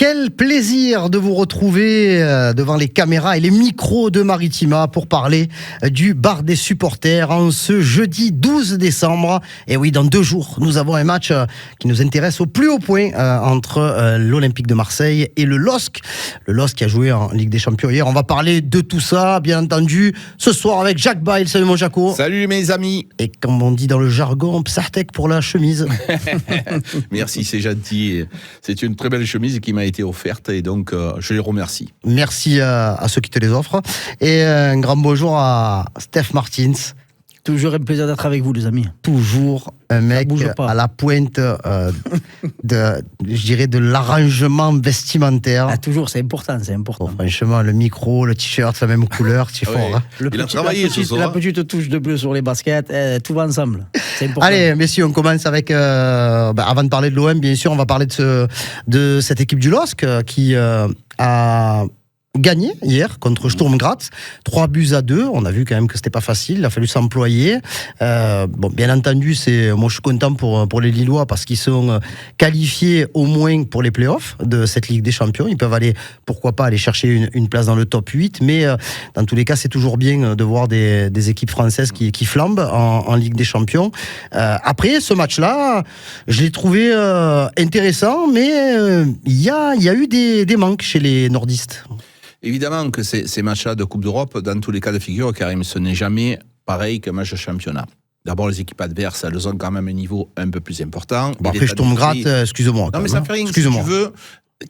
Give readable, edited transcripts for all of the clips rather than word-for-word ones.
Quel plaisir de vous retrouver devant les caméras et les micros de Maritima pour parler du bar des supporters en ce jeudi 12 décembre. Et oui, dans 2 jours, nous avons un match qui nous intéresse au plus haut point entre l'Olympique de Marseille et le LOSC. Le LOSC qui a joué en Ligue des Champions hier. On va parler de tout ça, bien entendu, ce soir avec Jacques Bail. Salut mon Jaco. Salut mes amis. Et comme on dit dans le jargon, psartek pour la chemise. Merci, c'est gentil. C'est une très belle chemise qui m'a été offerte et donc je les remercie. Merci à ceux qui te les offrent. Et un grand bonjour à Steph Martins. Toujours un plaisir d'être avec vous, les amis. Toujours un mec à la pointe de l'arrangement vestimentaire. Ah, toujours, c'est important. Bon, franchement, le micro, le t-shirt, la même couleur, c'est fort. Hein. Il a travaillé ce soir. La petite touche de bleu sur les baskets, tout va ensemble. C'est important. Allez, messieurs, on commence avec... avant de parler de l'OM, bien sûr, on va parler de cette équipe du LOSC qui a... gagné hier contre Sturm Graz, 3-2. On a vu quand même que c'était pas facile, il a fallu s'employer. Bon, bien entendu, moi je suis content pour les Lillois parce qu'ils sont qualifiés au moins pour les playoffs de cette Ligue des Champions. Ils peuvent aller, pourquoi pas, aller chercher une place dans le top 8, mais dans tous les cas, c'est toujours bien de voir des équipes françaises qui flambent en Ligue des Champions. Après, ce match-là, je l'ai trouvé intéressant, mais il y a eu des manques chez les nordistes. Évidemment que ces matchs-là de Coupe d'Europe, dans tous les cas de figure, Karim, ce n'est jamais pareil qu'un match de championnat. D'abord, les équipes adverses, elles ont quand même un niveau un peu plus important. Bon, après, Sturm Graz, excusez-moi. Non, mais ça fait rien. Si tu veux,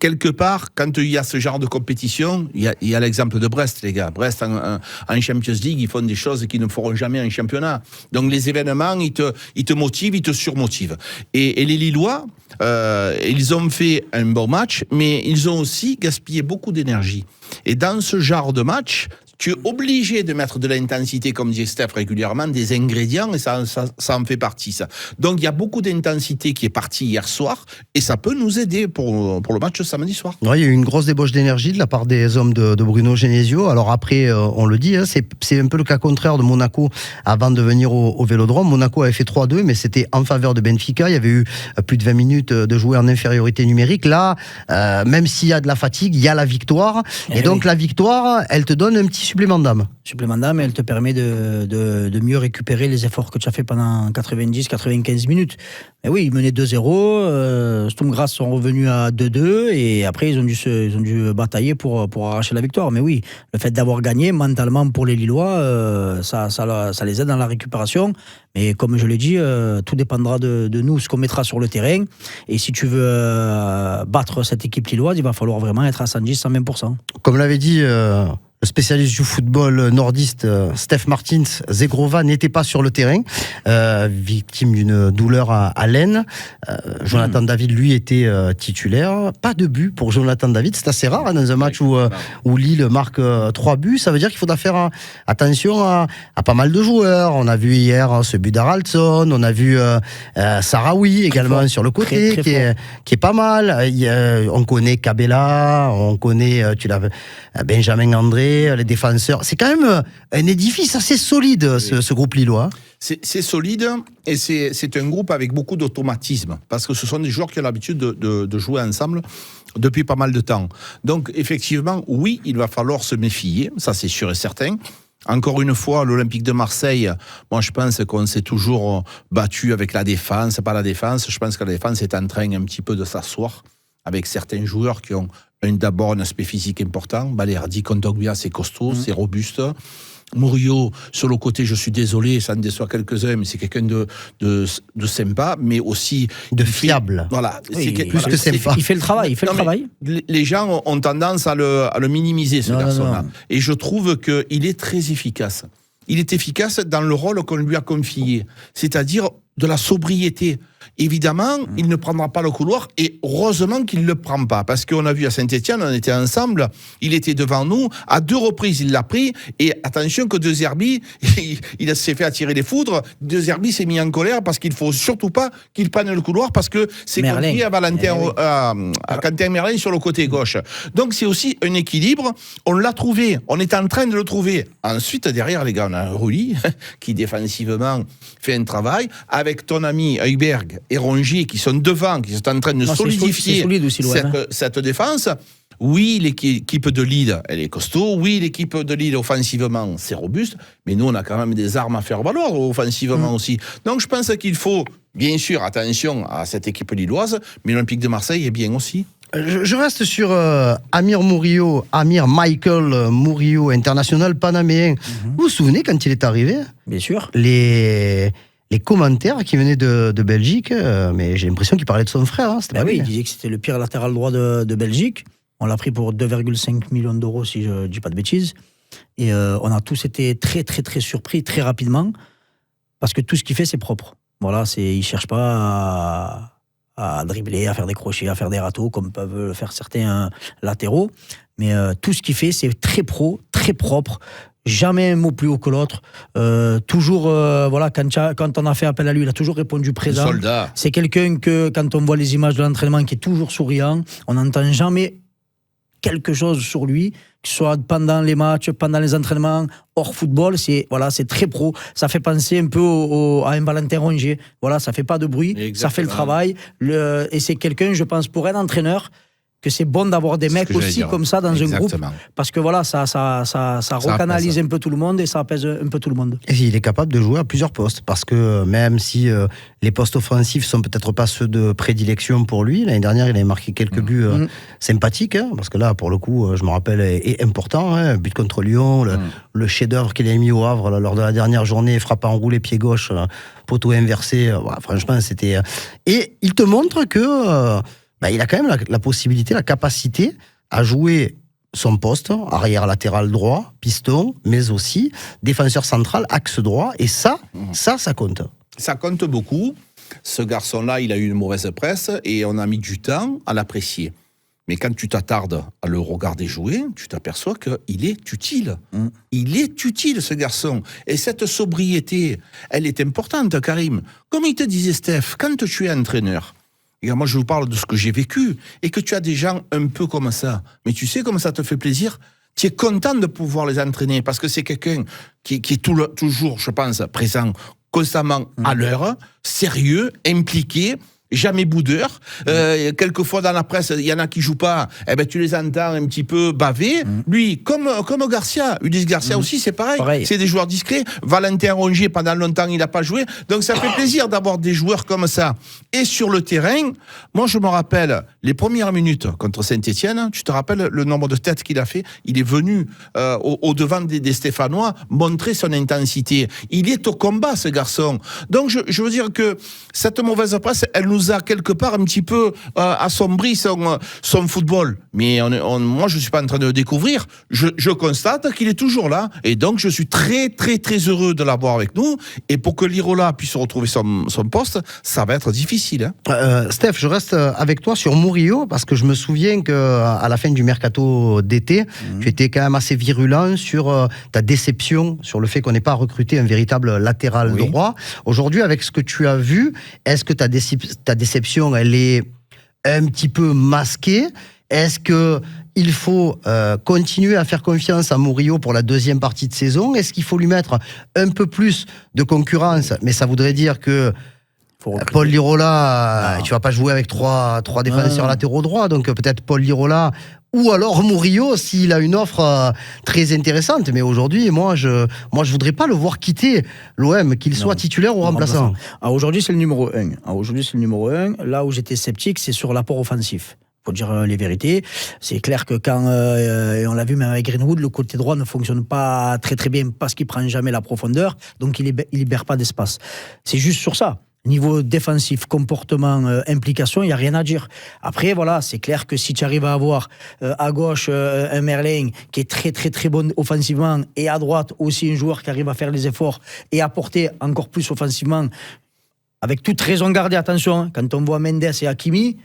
quelque part, quand il y a ce genre de compétition, il y a l'exemple de Brest, les gars. Brest, en Champions League, ils font des choses qu'ils ne feront jamais en championnat. Donc, les événements, ils te motivent, ils te surmotivent. Et les Lillois, ils ont fait un bon match, mais ils ont aussi gaspillé beaucoup d'énergie. Et dans ce genre de match, tu es obligé de mettre de l'intensité, comme dit Steph régulièrement, des ingrédients, et ça en fait partie, ça. Donc, il y a beaucoup d'intensité qui est partie hier soir, et ça peut nous aider pour le match de samedi soir. Ouais, il y a eu une grosse débauche d'énergie de la part des hommes de Bruno Genesio. Alors après, on le dit, hein, c'est un peu le cas contraire de Monaco avant de venir au Vélodrome. Monaco avait fait 3-2, mais c'était en faveur de Benfica. Il y avait eu plus de 20 minutes de jouer en infériorité numérique. Là, même s'il y a de la fatigue, il y a la victoire. Et donc, la victoire, elle te donne un petit supplément d'âme. Supplément d'âme, elle te permet de mieux récupérer les efforts que tu as fait pendant 90-95 minutes. Mais oui, ils menaient 2-0, Sturm Graz sont revenus à 2-2 et après ils ont dû batailler pour arracher la victoire. Mais oui, le fait d'avoir gagné mentalement pour les Lillois, ça les aide dans la récupération. Mais comme je l'ai dit, tout dépendra de nous, ce qu'on mettra sur le terrain. Et si tu veux battre cette équipe lilloise, il va falloir vraiment être à 110-120%. Comme l'avait dit le spécialiste du football nordiste, Steph Martins, Zegrova n'était pas sur le terrain, victime d'une douleur à l'aine. Jonathan David, lui, était titulaire. Pas de but pour Jonathan David. C'est assez rare hein, dans un match où Lille marque 3 buts. Ça veut dire qu'il faudra faire attention à pas mal de joueurs. On a vu hier ce but d'Haraldsson. On a vu Sarawi également sur le côté, qui est pas mal. On connaît Cabella, on connaît Benjamin André, les défenseurs. C'est quand même un édifice assez solide, ce groupe lillois. C'est solide et c'est un groupe avec beaucoup d'automatisme parce que ce sont des joueurs qui ont l'habitude de jouer ensemble depuis pas mal de temps. Donc, effectivement, oui, il va falloir se méfier, ça c'est sûr et certain. Encore une fois, l'Olympique de Marseille, moi je pense qu'on s'est toujours battu avec la défense, pas la défense. Je pense que la défense est en train un petit peu de s'asseoir avec certains joueurs qui ont d'abord un aspect physique important. Balerdi, Kondogbia, c'est costaud, c'est robuste. Murillo, sur le côté, je suis désolé, ça en déçoit quelques-uns, mais c'est quelqu'un de sympa, mais aussi... De fiable. Voilà. Oui, plus que sympa. Il fait le travail, Les gens ont tendance à le minimiser, ce garçon-là. Et je trouve qu'il est très efficace. Il est efficace dans le rôle qu'on lui a confié, c'est-à-dire de la sobriété. Évidemment, il ne prendra pas le couloir et heureusement qu'il ne le prend pas parce qu'on a vu à Saint-Etienne, on était ensemble, il était devant nous, à 2 reprises il l'a pris et attention que De Zerbi, il s'est fait attirer les foudres, De Zerbi s'est mis en colère parce qu'il ne faut surtout pas qu'il prenne le couloir parce que c'est confié à Quentin Merlin sur le côté gauche. Donc c'est aussi un équilibre, on l'a trouvé, on est en train de le trouver. Ensuite derrière les gars, on a Rulli qui défensivement fait un travail avec ton ami Heuberg Berg et Rongier qui sont devant, qui sont en train de solidifier cette défense. Oui, l'équipe de Lille, elle est costaud. Oui, l'équipe de Lille, offensivement, c'est robuste. Mais nous, on a quand même des armes à faire valoir offensivement aussi. Donc, je pense qu'il faut, bien sûr, attention à cette équipe lilloise, mais l'Olympique de Marseille est bien aussi. Je reste sur Amir Michael Murillo, international panaméen. Vous vous souvenez quand il est arrivé? Bien sûr. Les commentaires qui venaient de Belgique, mais j'ai l'impression qu'il parlait de son frère. Hein, oui, il disait que c'était le pire latéral droit de Belgique. On l'a pris pour 2,5 millions d'euros, si je ne dis pas de bêtises. Et on a tous été très, très, très surpris, très rapidement, parce que tout ce qu'il fait, c'est propre. Voilà, il ne cherche pas à dribbler, à faire des crochets, à faire des râteaux, comme peuvent le faire certains latéraux. Mais tout ce qu'il fait, c'est très pro, très propre. Jamais un mot plus haut que l'autre. Toujours, quand on a fait appel à lui, il a toujours répondu présent. Soldat. C'est quelqu'un que, quand on voit les images de l'entraînement, qui est toujours souriant. On n'entend jamais quelque chose sur lui, que ce soit pendant les matchs, pendant les entraînements, hors football, c'est très pro. Ça fait penser un peu à un Valentin Rongier. Voilà, ça fait pas de bruit, exactement. Ça fait le travail. Et c'est quelqu'un, je pense, pour un entraîneur, que c'est bon d'avoir des mecs aussi comme ça dans exactement. Un groupe, parce que voilà, ça recanalise un peu tout le monde et ça apaise un peu tout le monde. Et il est capable de jouer à plusieurs postes, parce que même si les postes offensifs sont peut-être pas ceux de prédilection pour lui, l'année dernière il avait marqué quelques buts sympathiques, hein, parce que là pour le coup, je me rappelle, est important, hein, but contre Lyon, le chef-d'œuvre qu'il a mis au Havre là, lors de la dernière journée, frappe enroulé pied gauche, poteau inversé, franchement c'était... Et il te montre que... il a quand même la possibilité, la capacité à jouer son poste, arrière latéral droit, piston, mais aussi défenseur central, axe droit, et ça compte. Ça compte beaucoup. Ce garçon-là, il a eu une mauvaise presse, et on a mis du temps à l'apprécier. Mais quand tu t'attardes à le regarder jouer, tu t'aperçois qu'il est utile. Il est utile, ce garçon. Et cette sobriété, elle est importante, Karim. Comme il te disait, Steph, quand tu es entraîneur, et moi, je vous parle de ce que j'ai vécu, et que tu as des gens un peu comme ça. Mais tu sais comme ça te fait plaisir? Tu es content de pouvoir les entraîner, parce que c'est quelqu'un qui est toujours, je pense, présent, constamment à l'heure, sérieux, impliqué, jamais boudeur. Quelquefois dans la presse, il y en a qui jouent pas, tu les entends un petit peu baver. Lui, comme Garcia, Ulysse Garcia aussi, c'est pareil. C'est des joueurs discrets. Valentin Rongier, pendant longtemps, il n'a pas joué. Donc ça fait plaisir d'avoir des joueurs comme ça. Et sur le terrain, moi je me rappelle les premières minutes contre Saint-Etienne, tu te rappelles le nombre de têtes qu'il a fait? Il est venu au-devant des Stéphanois montrer son intensité. Il est au combat, ce garçon. Donc je veux dire que cette mauvaise presse, elle nous a quelque part un petit peu assombri son football. Mais moi, je ne suis pas en train de le découvrir. Je constate qu'il est toujours là. Et donc, je suis très, très, très heureux de l'avoir avec nous. Et pour que Lirola puisse retrouver son poste, ça va être difficile. Hein. Steph, je reste avec toi sur Murillo, parce que je me souviens qu'à la fin du mercato d'été, tu étais quand même assez virulent sur ta déception, sur le fait qu'on n'ait pas recruté un véritable latéral droit. Aujourd'hui, avec ce que tu as vu, est-ce que ta déception, elle est un petit peu masquée? Est-ce qu'il faut continuer à faire confiance à Murillo pour la deuxième partie de saison? Est-ce qu'il faut lui mettre un peu plus de concurrence? Mais ça voudrait dire que Paul Lirola, tu vas pas jouer avec trois défenseurs latéraux droits, donc peut-être Paul Lirola ou alors Murillo s'il a une offre très intéressante. Mais aujourd'hui, moi je voudrais pas le voir quitter l'OM, qu'il soit titulaire ou remplaçant. Aujourd'hui, c'est le numéro 1. Là où j'étais sceptique, c'est sur l'apport offensif. Faut dire les vérités. C'est clair que quand, et on l'a vu même avec Greenwood, le côté droit ne fonctionne pas très très bien parce qu'il prend jamais la profondeur, donc il libère pas d'espace. C'est juste sur ça. Niveau défensif, comportement, implication, il n'y a rien à dire. Après, voilà, c'est clair que si tu arrives à avoir à gauche un Merlin qui est très très très bon offensivement, et à droite aussi un joueur qui arrive à faire les efforts et apporter encore plus offensivement, avec toute raison gardée, attention, quand on voit Mendes et Hakimi,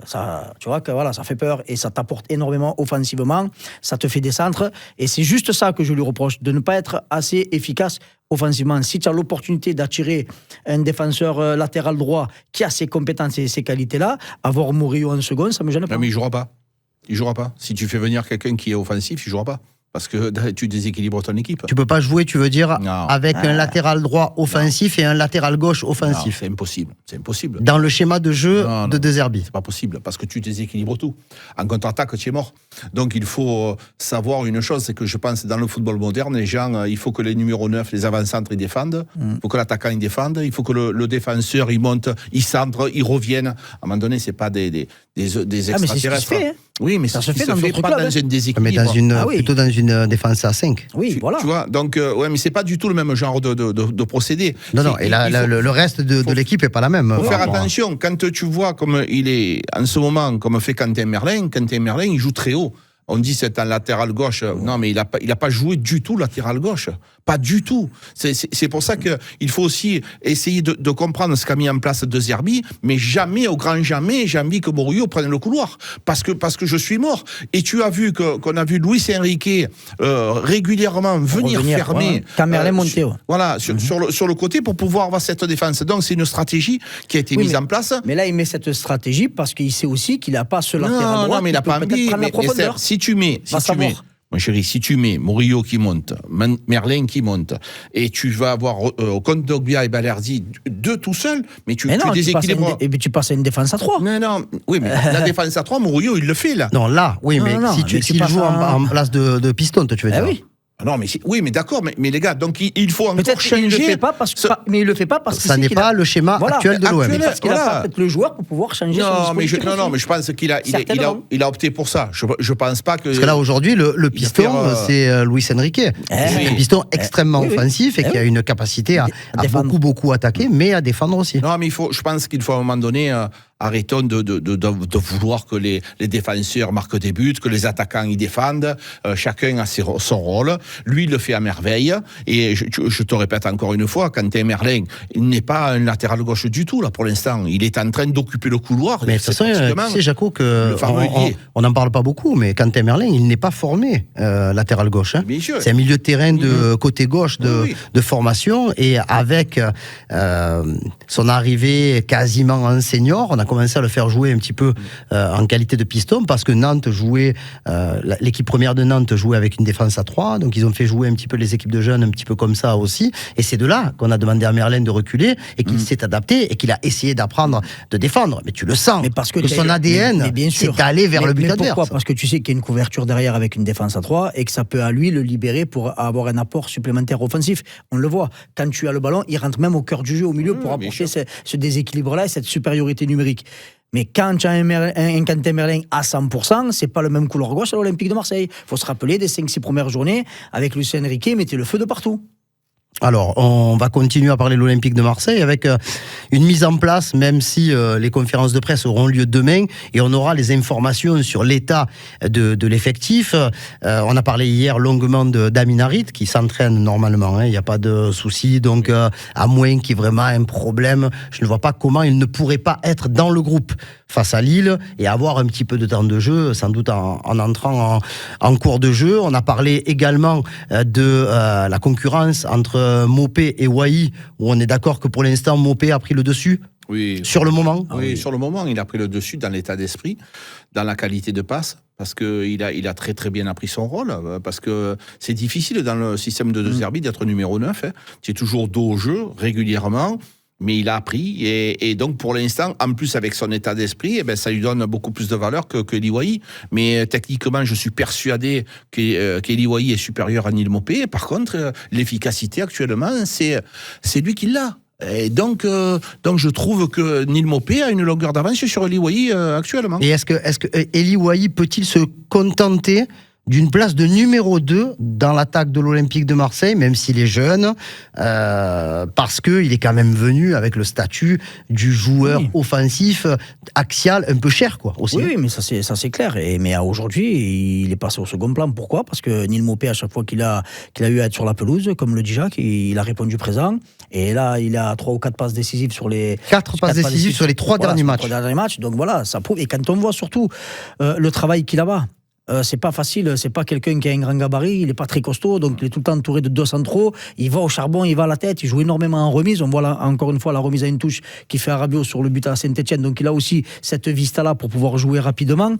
ça, tu vois que voilà, ça fait peur et ça t'apporte énormément offensivement, ça te fait des centres, et c'est juste ça que je lui reproche, de ne pas être assez efficace offensivement. Si tu as l'opportunité d'attirer un défenseur latéral droit qui a ces compétences et ces qualités-là, avoir Murillo en second, ça me gêne pas. Non, mais il jouera pas. Si tu fais venir quelqu'un qui est offensif, il jouera pas. parce que tu déséquilibres ton équipe. Tu peux pas jouer, tu veux dire, Non. avec un latéral droit offensif et un latéral gauche offensif. Non, c'est impossible. C'est impossible. Dans le schéma de jeu de De Zerbi. C'est pas possible, parce que tu déséquilibres tout. En contre-attaque, tu es mort. Donc il faut savoir une chose, c'est que je pense dans le football moderne, les gens, il faut que les numéros 9, les avant-centres, ils défendent. Il faut que l'attaquant, il défende. Il faut que le défenseur, il monte, il centre, il revienne. À un moment donné, c'est pas des extraterrestres. mais c'est ce qui se fait, hein. Oui, mais Ça c'est se ce qui fait dans se fait d'autres pas clubs, dans un Mais déséquilibre. plutôt dans une défense à 5. Oui, voilà. Tu vois, donc, ouais, mais c'est pas du tout le même genre de procédé. Non, C'est- et là, il faut- le reste de l'équipe est pas la même. faut par faire rapport à- attention, quand tu vois comme il est en ce moment, comme fait Quentin Merlin, il joue très haut. On dit c'est un latéral gauche. Non, mais il a pas joué du tout latéral gauche. Pas du tout. C'est pour ça qu'il faut aussi essayer de comprendre ce qu'a mis en place De Zerbi, mais jamais, au grand jamais, j'ai envie que Murillo prenne le couloir. Parce que je suis mort. Et tu as vu qu'on a vu Luis Enrique régulièrement venir fermer. Voilà. Quand Merlin montait, ouais. Voilà, sur le côté pour pouvoir avoir cette défense. Donc c'est une stratégie qui a été mise en place. Mais là, il met cette stratégie parce qu'il sait aussi qu'il n'a pas ce latéral droit. Non, mais il n'a qui peut pas peut-être envie. prendre la Mais profondeur. si tu mets, mon chéri, si tu mets Murillo qui monte, Merlin qui monte, et tu vas avoir Kondogbia et Balerdi deux tout seuls, mais tu déséquilibres. Et puis tu passes à une défense à 3. Non, oui, mais la défense à 3, Murillo, il le fait là. Non, là, oui, Non, mais non, si mais tu passes joues à- en place de piston, tu veux dire. oui. Non, mais oui, mais d'accord, mais les gars, donc il faut encore Peut-être changer. qu'il ne le fait pas parce que, mais il le fait pas parce que Ça n'est pas le schéma actuel de l'OM. Parce qu'il Voilà. n'a pas peut-être le joueur pour pouvoir changer son Non, mais dispositif aussi. mais je pense qu'il Certainement. a opté pour ça. Je pense pas que. Parce que là, aujourd'hui, le piston, c'est Luis Enrique. C'est un piston extrêmement offensif et qui a une capacité à défendre. beaucoup attaquer, mais à défendre aussi. Non, mais je pense qu'il faut à un moment donné, arrêtons de vouloir que les défenseurs marquent des buts, que les attaquants y défendent. Chacun a son rôle. Lui, il le fait à merveille. Et je te répète encore une fois, Quentin Merlin, il n'est pas un latéral gauche du tout, là, pour l'instant. Il est en train d'occuper le couloir. Mais de toute façon, tu sais, Jaco, on n'en parle pas beaucoup, mais Quentin Merlin, il n'est pas formé latéral gauche. Hein. Bien sûr. C'est un milieu de terrain de côté gauche de formation. Et avec son arrivée quasiment en senior, on a commencé à le faire jouer un petit peu en qualité de piston parce que Nantes jouait, l'équipe première de Nantes jouait avec une défense à 3, donc ils ont fait jouer un petit peu les équipes de jeunes un petit peu comme ça aussi, et c'est de là qu'on a demandé à Merlin de reculer et qu'il s'est adapté et qu'il a essayé d'apprendre de défendre, mais tu le sens, Mais parce que son ADN c'est d'aller vers le but adverse. Pourquoi ? Parce que tu sais qu'il y a une couverture derrière avec une défense à 3 et que ça peut à lui le libérer pour avoir un apport supplémentaire offensif. On le voit, quand tu as le ballon, il rentre même au cœur du jeu, au milieu, pour apporter ce déséquilibre-là et cette supériorité numérique. Mais quand tu as un Quentin Merlin à 100%, c'est pas le même couloir gauche à l'Olympique de Marseille. Il faut se rappeler des 5-6 premières journées, avec Lucien Enrique, il mettait le feu de partout. Alors, on va continuer à parler de l'Olympique de Marseille avec une mise en place, même si les conférences de presse auront lieu demain et on aura les informations sur l'état de l'effectif. On a parlé hier longuement d'Amin Harit qui s'entraîne normalement, il n'y a pas de souci. Donc, à moins qu'il y ait vraiment un problème, je ne vois pas comment il ne pourrait pas être dans le groupe face à Lille et avoir un petit peu de temps de jeu, sans doute en entrant en cours de jeu. On a parlé également de la concurrence entre Mopé et Wai, où on est d'accord que pour l'instant Mopé a pris le dessus. Oui. Sur le moment. Oui, sur le moment, il a pris le dessus dans l'état d'esprit, dans la qualité de passe, parce qu'il a très très bien appris son rôle, parce que c'est difficile dans le système de De Zerbi d'être numéro 9. Hein. Tu es toujours dos au jeu, régulièrement. Mais il a appris, et donc pour l'instant, en plus avec son état d'esprit, eh ben, ça lui donne beaucoup plus de valeur que Eliwahi. Mais techniquement, je suis persuadé qu'Eliwahi est supérieur à Neil Mopé. Par contre, l'efficacité actuellement, c'est lui qui l'a. Et donc je trouve que Neil Mopé a une longueur d'avance sur Eliwahi actuellement. Et est-ce que Eliwahi peut-il se contenter d'une place de numéro 2 dans l'attaque de l'Olympique de Marseille, même s'il est jeune, parce qu'il est quand même venu avec le statut du joueur offensif axial un peu cher, quoi, aussi. Oui, mais ça c'est clair. Mais aujourd'hui, il est passé au second plan. Pourquoi ? Parce que Neil Mopé, à chaque fois qu'il a eu à être sur la pelouse, comme le dit Jacques, il a répondu présent. Et là, il a 3 ou 4 passes décisives sur les... 4 passes décisives sur les 3 derniers matchs. Donc voilà, ça prouve. Et quand on voit surtout le travail qu'il a là, c'est pas facile, c'est pas quelqu'un qui a un grand gabarit, il est pas très costaud, donc il est tout le temps entouré de 2 centraux, il va au charbon, il va à la tête, il joue énormément en remise, on voit là, encore une fois la remise à une touche qui fait Rabiot sur le but à Saint-Etienne, donc il a aussi cette vista-là pour pouvoir jouer rapidement,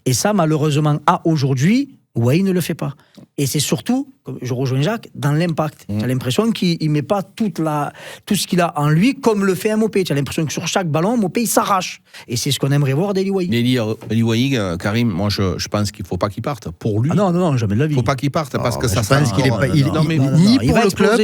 et ça malheureusement à aujourd'hui, Wai ne le fait pas. Et c'est surtout, comme je rejoins Jacques, dans l'impact. Tu as l'impression qu'il ne met pas tout ce qu'il a en lui comme le fait Mopé. Tu as l'impression que sur chaque ballon, Mopé il s'arrache. Et c'est ce qu'on aimerait voir d'Eli Wai. Eli Wai, Karim, moi je pense qu'il ne faut pas qu'il parte. Pour lui. Ah non, jamais de la vie. Il ne faut pas qu'il parte parce que ça je pense qu'il est pas. Ni pour le club,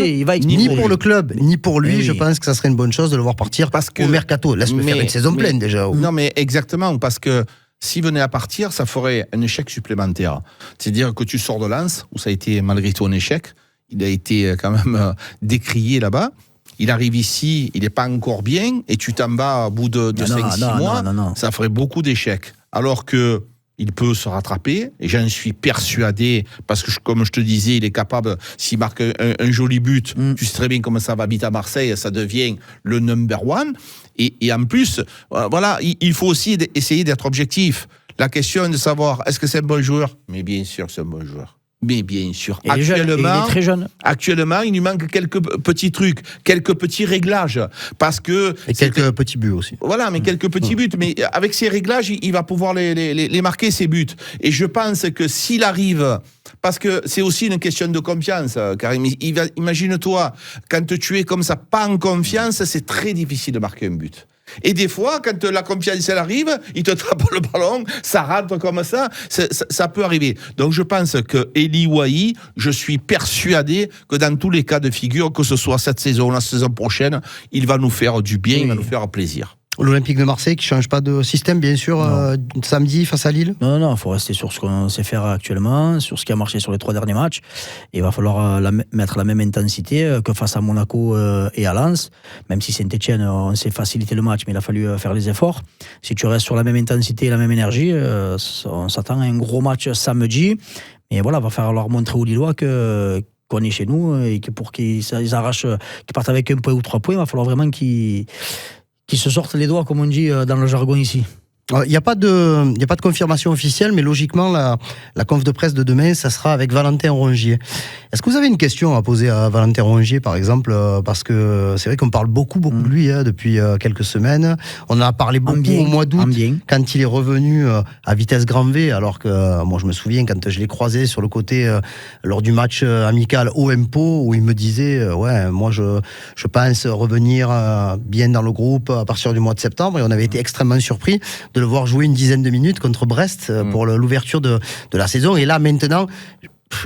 ni pour le club, ni pour lui. Je pense que ça serait une bonne chose de le voir partir au mercato. Laisse-le faire une saison pleine déjà. Non, mais exactement, parce que s'il venait à partir, ça ferait un échec supplémentaire. C'est-à-dire que tu sors de Lens, où ça a été malgré tout un échec. Il a été quand même décrié là-bas. Il arrive ici, il n'est pas encore bien, et tu t'en vas au bout de 5-6 mois. Non. Ça ferait beaucoup d'échecs. Alors que il peut se rattraper, et j'en suis persuadé, parce que comme je te disais, il est capable, s'il marque un joli but, tu sais très bien comment ça va vite à Marseille, ça devient le number one, et en plus, voilà, il faut aussi essayer d'être objectif. La question est de savoir, est-ce que c'est un bon joueur ? Mais bien sûr, c'est un bon joueur. Mais bien sûr, il est très jeune. Actuellement, il lui manque quelques petits trucs, quelques petits réglages, parce que et quelques petits buts aussi. Voilà, mais quelques petits buts. Mais avec ces réglages, il va pouvoir les marquer ces buts. Et je pense que s'il arrive, parce que c'est aussi une question de confiance, Karim. Imagine-toi, quand tu es comme ça, pas en confiance, c'est très difficile de marquer un but. Et des fois, quand la confiance elle arrive, il te tape le ballon, ça rentre comme ça peut arriver. Donc je pense que Eli Wai, je suis persuadé que dans tous les cas de figure, que ce soit cette saison ou la saison prochaine, il va nous faire du bien, il va nous faire plaisir. L'Olympique de Marseille qui ne change pas de système, bien sûr, samedi face à Lille. Non, il faut rester sur ce qu'on sait faire actuellement, sur ce qui a marché sur les 3 derniers matchs. Et il va falloir mettre la même intensité que face à Monaco et à Lens. Même si Saint-Etienne, on s'est facilité le match, mais il a fallu faire les efforts. Si tu restes sur la même intensité et la même énergie, on s'attend à un gros match samedi. Mais voilà, il va falloir montrer aux Lillois qu'on est chez nous et que pour qu'ils arrachent, qu'ils partent avec 1 point ou 3 points, il va falloir vraiment qu'ils se sortent les doigts, comme on dit dans le jargon ici. Il n'y a pas de confirmation officielle, mais logiquement, la conf de presse de demain, ça sera avec Valentin Rongier. Est-ce que vous avez une question à poser à Valentin Rongier, par exemple, parce que c'est vrai qu'on parle beaucoup de lui depuis quelques semaines. On en a parlé beaucoup au mois d'août, quand il est revenu à vitesse grand V, alors que moi, je me souviens, quand je l'ai croisé sur le côté lors du match amical OM-Pau, où il me disait, moi, je pense revenir bien dans le groupe à partir du mois de septembre, et on avait été extrêmement surpris de le voir jouer une dizaine de minutes contre Brest pour l'ouverture de la saison. Et là, maintenant,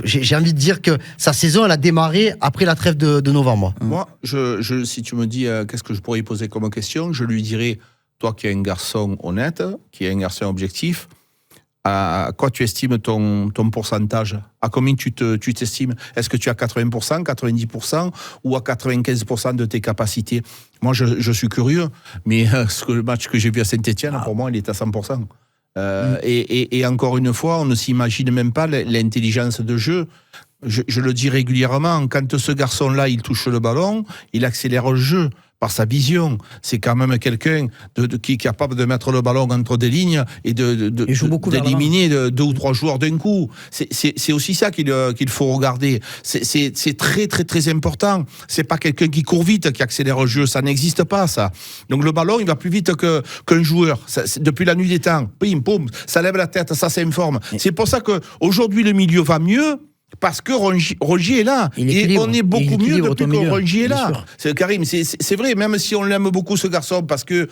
j'ai envie de dire que sa saison, elle a démarré après la trêve de novembre. Moi, si tu me dis qu'est-ce que je pourrais y poser comme question, je lui dirais, toi qui es un garçon honnête, qui est un garçon objectif, à quoi tu estimes ton pourcentage ? À combien tu t'estimes ? Est-ce que tu as 80%, 90% ou à 95% de tes capacités ? Moi, je suis curieux, mais le match que j'ai vu à Saint-Etienne, pour moi, il est à 100%. Et encore une fois, on ne s'imagine même pas l'intelligence de jeu. Je le dis régulièrement, quand ce garçon-là, il touche le ballon, il accélère le jeu par sa vision. C'est quand même quelqu'un qui est capable de mettre le ballon entre des lignes et d'éliminer 2 ou 3 joueurs d'un coup. C'est aussi ça qu'il faut regarder. C'est très, très, très important. C'est pas quelqu'un qui court vite, qui accélère le jeu. Ça n'existe pas, ça. Donc le ballon, il va plus vite qu'un joueur. Depuis la nuit des temps. Pim, poum, ça lève la tête, ça s'informe. C'est pour ça qu'aujourd'hui, le milieu va mieux. Parce que Rongier est là. Et on est beaucoup mieux depuis que Rongier est là. Karim, c'est vrai, même si on l'aime beaucoup ce garçon, parce que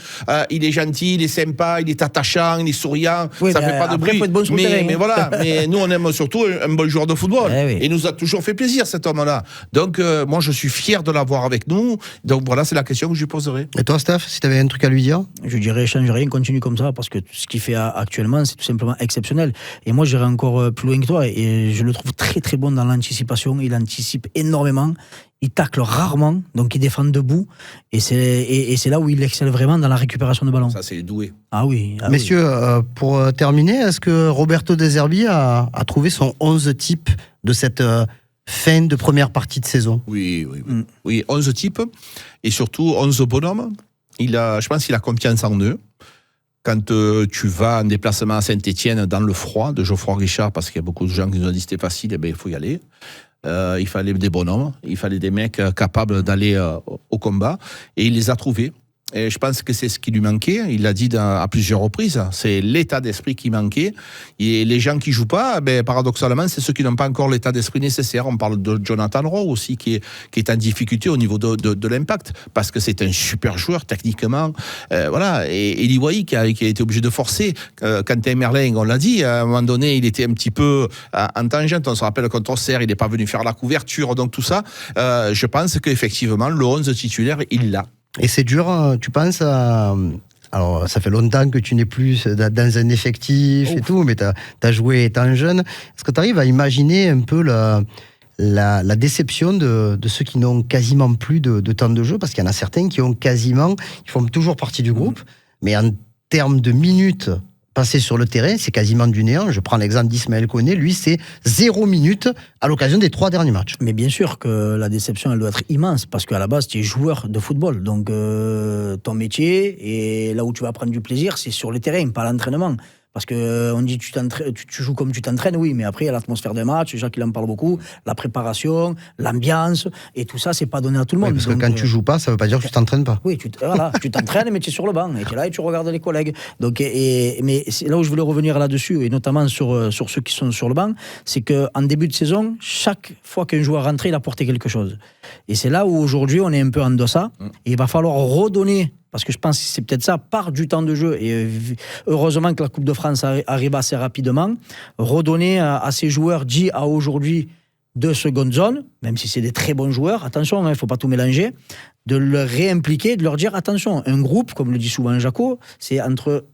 il est gentil, il est sympa, il est attachant, il est souriant, ça fait pas de bruit. Mais voilà, mais nous on aime surtout un bon joueur de football. Et il nous a toujours fait plaisir cet homme-là. Donc moi je suis fier de l'avoir avec nous. Donc voilà, c'est la question que je lui poserai. Et toi Steph, si tu avais un truc à lui dire ? Je dirais change rien, continue comme ça, parce que ce qu'il fait actuellement, c'est tout simplement exceptionnel. Et moi j'irais encore plus loin que toi, et je le trouve très très bon dans l'anticipation. Il anticipe énormément, il tacle rarement, donc il défend debout, et c'est là où il excelle vraiment dans la récupération de ballon. Ça c'est doué. Ah oui. Messieurs, pour terminer, est-ce que Roberto De Zerbi a trouvé son 11 type de cette fin de première partie de saison ? Oui, 11 types, et surtout 11 bonhommes. Je pense qu'il a confiance en eux. Quand tu vas en déplacement à Saint-Etienne dans le froid de Geoffroy Richard, parce qu'il y a beaucoup de gens qui nous ont dit que c'était facile, il faut y aller. Il fallait des bonhommes, il fallait des mecs capables d'aller au combat, et il les a trouvés. Et je pense que c'est ce qui lui manquait. Il l'a dit à plusieurs reprises. C'est l'état d'esprit qui manquait. Et les gens qui jouent pas, paradoxalement, c'est ceux qui n'ont pas encore l'état d'esprit nécessaire. On parle de Jonathan Rowe aussi, qui est en difficulté au niveau de l'impact, parce que c'est un super joueur techniquement. Voilà. Et Eli Wahi qui a été obligé de forcer. Quentin Merlin, on l'a dit, à un moment donné, il était un petit peu en tangente. On se rappelle contre Auxerre, il n'est pas venu faire la couverture. Donc tout ça, je pense qu'effectivement, le 11 titulaire, il l'a. Et c'est dur, tu penses alors, ça fait longtemps que tu n'es plus dans un effectif et tout, mais tu as joué étant jeune. Est-ce que tu arrives à imaginer un peu la déception de ceux qui n'ont quasiment plus de temps de jeu? Parce qu'il y en a certains qui ont quasiment, ils font toujours partie du groupe, mais en termes de minutes passées sur le terrain, c'est quasiment du néant. Je prends l'exemple d'Ismaël Koné, lui, c'est 0 minutes à l'occasion des 3 derniers matchs. Mais bien sûr que la déception, elle doit être immense, parce qu'à la base, tu es joueur de football. Donc, ton métier, et là où tu vas prendre du plaisir, c'est sur le terrain, pas à l'entraînement. Parce qu'on dit tu joues comme tu t'entraînes, oui, mais après il y a l'atmosphère des matchs, Jacques il en parle beaucoup, la préparation, l'ambiance, et tout ça c'est pas donné à tout le monde. Oui, parce que quand tu joues pas, ça veut pas dire que tu t'entraînes pas. Oui, tu t'entraînes, mais tu es sur le banc, et tu es là et tu regardes les collègues. Donc, mais c'est là où je voulais revenir là-dessus, et notamment sur ceux qui sont sur le banc, c'est qu'en début de saison, chaque fois qu'un joueur rentrait, il apportait quelque chose. Et c'est là où aujourd'hui on est un peu en deçà, et il va falloir redonner. Parce que je pense que c'est peut-être ça, par du temps de jeu. Et heureusement que la Coupe de France arrive assez rapidement. Redonner à ces joueurs dits à aujourd'hui de seconde zone, même si c'est des très bons joueurs, attention, il ne faut pas tout mélanger, de leur réimpliquer, de leur dire attention, un groupe, comme le dit souvent Jaco, c'est entre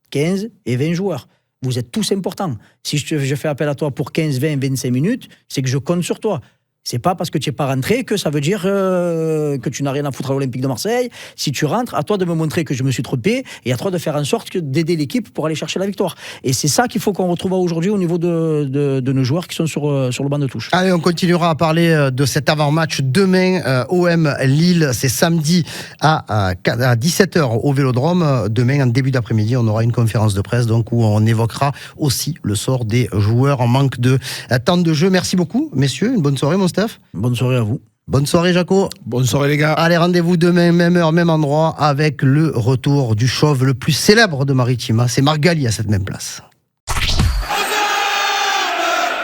15 et 20 joueurs. Vous êtes tous importants. Si je fais appel à toi pour 15, 20, 25 minutes, c'est que je compte sur toi. C'est pas parce que tu n'es pas rentré que ça veut dire que tu n'as rien à foutre à l'Olympique de Marseille. Si tu rentres, à toi de me montrer que je me suis trompé et à toi de faire en sorte d'aider l'équipe pour aller chercher la victoire. Et c'est ça qu'il faut qu'on retrouve aujourd'hui au niveau de nos joueurs qui sont sur le banc de touche. Allez, on continuera à parler de cet avant-match demain. OM Lille, c'est samedi à 17h au Vélodrome. Demain, en début d'après-midi, on aura une conférence de presse donc, où on évoquera aussi le sort des joueurs en manque de temps de jeu. Merci beaucoup, messieurs. Une bonne soirée, mon Steph. Bonne soirée à vous. Bonne soirée, Jaco. Bonne soirée, les gars. Allez, rendez-vous demain, même heure, même endroit, avec le retour du chauve le plus célèbre de Maritima. C'est Margali à cette même place.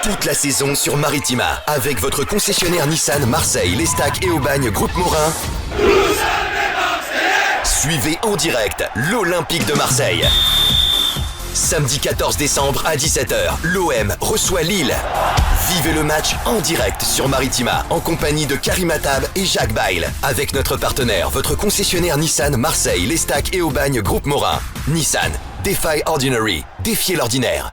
Toute la saison sur Maritima, avec votre concessionnaire Nissan Marseille, l'Estac et Aubagne Groupe Morin. Suivez en direct l'Olympique de Marseille. Samedi 14 décembre à 17h, l'OM reçoit Lille. Vivez le match en direct sur Maritima, en compagnie de Karim Attab et Jacques Bail. Avec notre partenaire, votre concessionnaire Nissan Marseille, l'Estac et Aubagne Groupe Morin. Nissan, Defy Ordinary, défiez l'ordinaire.